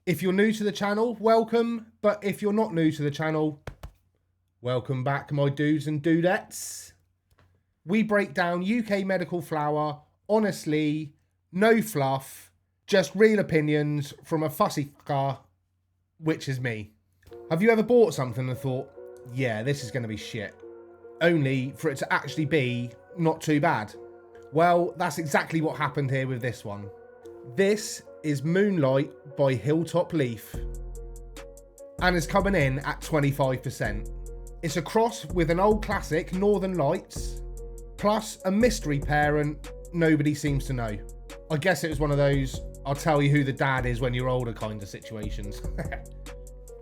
If you're new to the channel, welcome. But if you're not new to the channel, welcome back, my dudes and dudettes. We break down UK medical flower, honestly, no fluff, just real opinions from a fussy fucker, which is me. Have you ever bought something and thought, yeah, this is going to be shit, only for it to actually be not too bad? Well, that's exactly what happened here with this one. This is Moonlight by Hilltop Leaf and is coming in at 25%. It's a cross with an old classic, Northern Lights, plus a mystery parent nobody seems to know. I guess it was one of those, I'll tell you who the dad is when you're older kind of situations.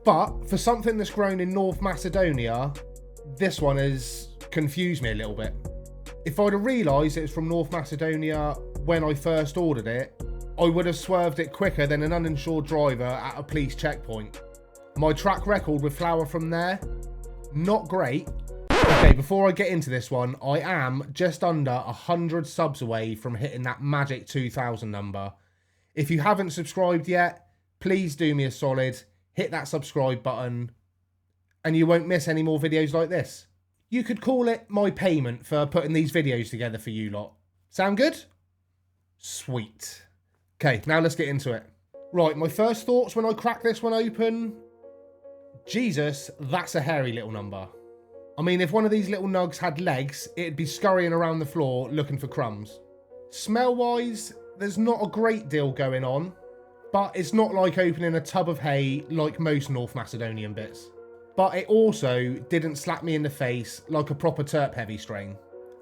But for something that's grown in North Macedonia, this one has confused me a little bit. If I'd have realised it was from North Macedonia when I first ordered it, I would have swerved it quicker than an uninsured driver at a police checkpoint. My track record with flower from there, not great. Okay, before I get into this one, I am just under 100 subs away from hitting that magic 2,000 number. If you haven't subscribed yet, please do me a solid, hit that subscribe button, and you won't miss any more videos like this. You could call it my payment for putting these videos together for you lot. Sound good? Sweet. Okay, now let's get into it. Right, my first thoughts when I crack this one open. Jesus, that's a hairy little number. I mean, if one of these little nugs had legs, it'd be scurrying around the floor looking for crumbs. Smell-wise, there's not a great deal going on, but it's not like opening a tub of hay like most North Macedonian bits. But it also didn't slap me in the face like a proper terp-heavy strain.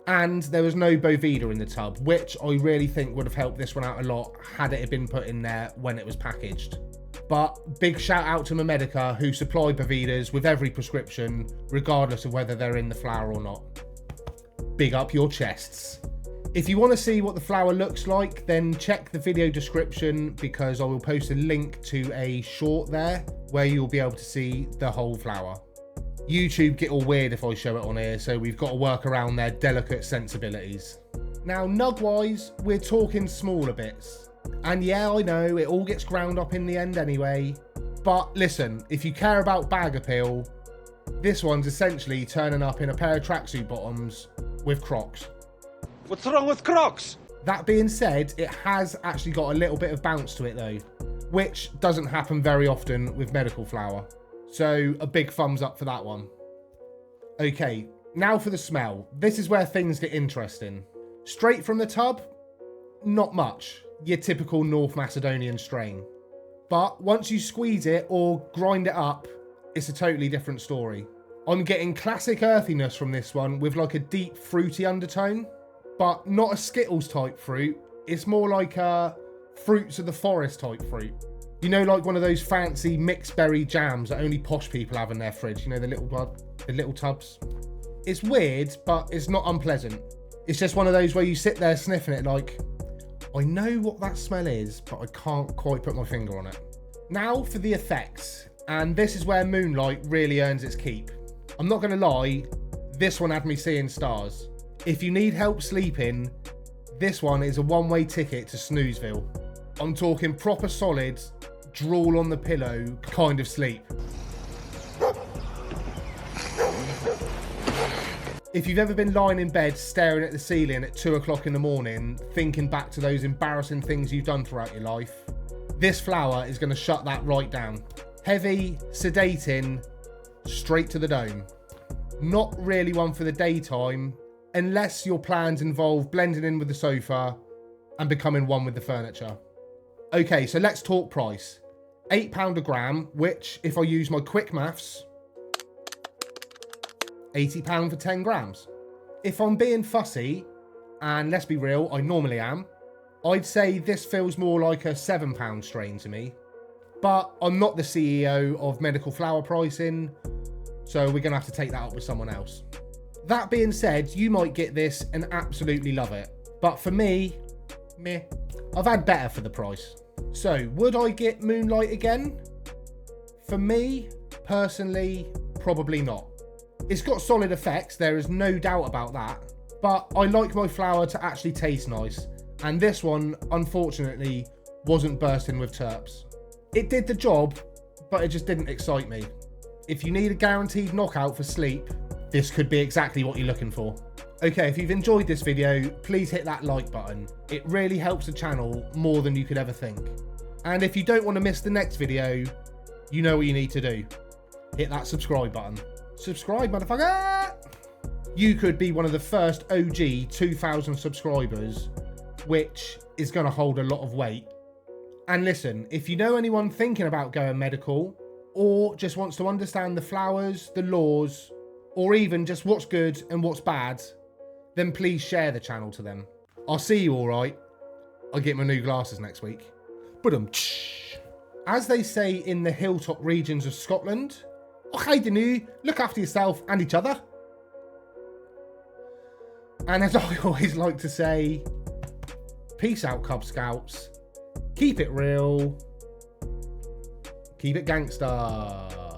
And there was no Boveda in the tub, which I really think would have helped this one out a lot had it been put in there when it was packaged. But big shout out to Medica who supply Bovedas with every prescription, regardless of whether they're in the flower or not. Big up your chests. If you want to see what the flower looks like, then check the video description because I will post a link to a short there where you'll be able to see the whole flower. YouTube get all weird if I show it on here, so we've got to work around their delicate sensibilities. Now, nug-wise, we're talking smaller bits. And yeah, I know, it all gets ground up in the end anyway. But listen, if you care about bag appeal, this one's essentially turning up in a pair of tracksuit bottoms with Crocs. What's wrong with Crocs? That being said, it has actually got a little bit of bounce to it though, which doesn't happen very often with medical flower. So a big thumbs up for that one. Okay, now for the smell. This is where things get interesting. Straight from the tub, not much. Your typical North Macedonian strain. But once you squeeze it or grind it up, it's a totally different story. I'm getting classic earthiness from this one with like a deep fruity undertone, but not a Skittles type fruit. It's more like a fruits of the forest type fruit. You know, like one of those fancy mixed berry jams that only posh people have in their fridge. You know, the little tubs. It's weird, but it's not unpleasant. It's just one of those where you sit there sniffing it like, I know what that smell is, but I can't quite put my finger on it. Now for the effects. And this is where Moonlight really earns its keep. I'm not going to lie, this one had me seeing stars. If you need help sleeping, this one is a one-way ticket to Snoozeville. I'm talking proper solid, drool on the pillow kind of sleep. If you've ever been lying in bed staring at the ceiling at 2 o'clock in the morning, thinking back to those embarrassing things you've done throughout your life, this flower is going to shut that right down. Heavy, sedating, straight to the dome. Not really one for the daytime, unless your plans involve blending in with the sofa and becoming one with the furniture. Okay, so let's talk price. £8 a gram, which, if I use my quick maths, £80 for 10 grams. If I'm being fussy, and let's be real, I normally am, I'd say this feels more like a £7 strain to me. But I'm not the CEO of medical flower pricing, so we're going to have to take that up with someone else. That being said, you might get this and absolutely love it. But for me, meh. I've had better for the price. So, would I get Moonlight again? For me, personally, probably not. It's got solid effects, there is no doubt about that. But I like my flower to actually taste nice. And this one, unfortunately, wasn't bursting with terps. It did the job, but it just didn't excite me. If you need a guaranteed knockout for sleep, this could be exactly what you're looking for. Okay, if you've enjoyed this video, please hit that like button. It really helps the channel more than you could ever think. And if you don't want to miss the next video, you know what you need to do. Hit that subscribe button. Subscribe, motherfucker! You could be one of the first OG 2,000 subscribers, which is going to hold a lot of weight. And listen, if you know anyone thinking about going medical, or just wants to understand the flowers, the laws, or even just what's good and what's bad, then please share the channel to them. I'll see you all right. I'll get my new glasses next week. As they say in the hilltop regions of Scotland, okay, Danu, look after yourself and each other. And as I always like to say, peace out, Cub Scouts. Keep it real. Keep it gangster.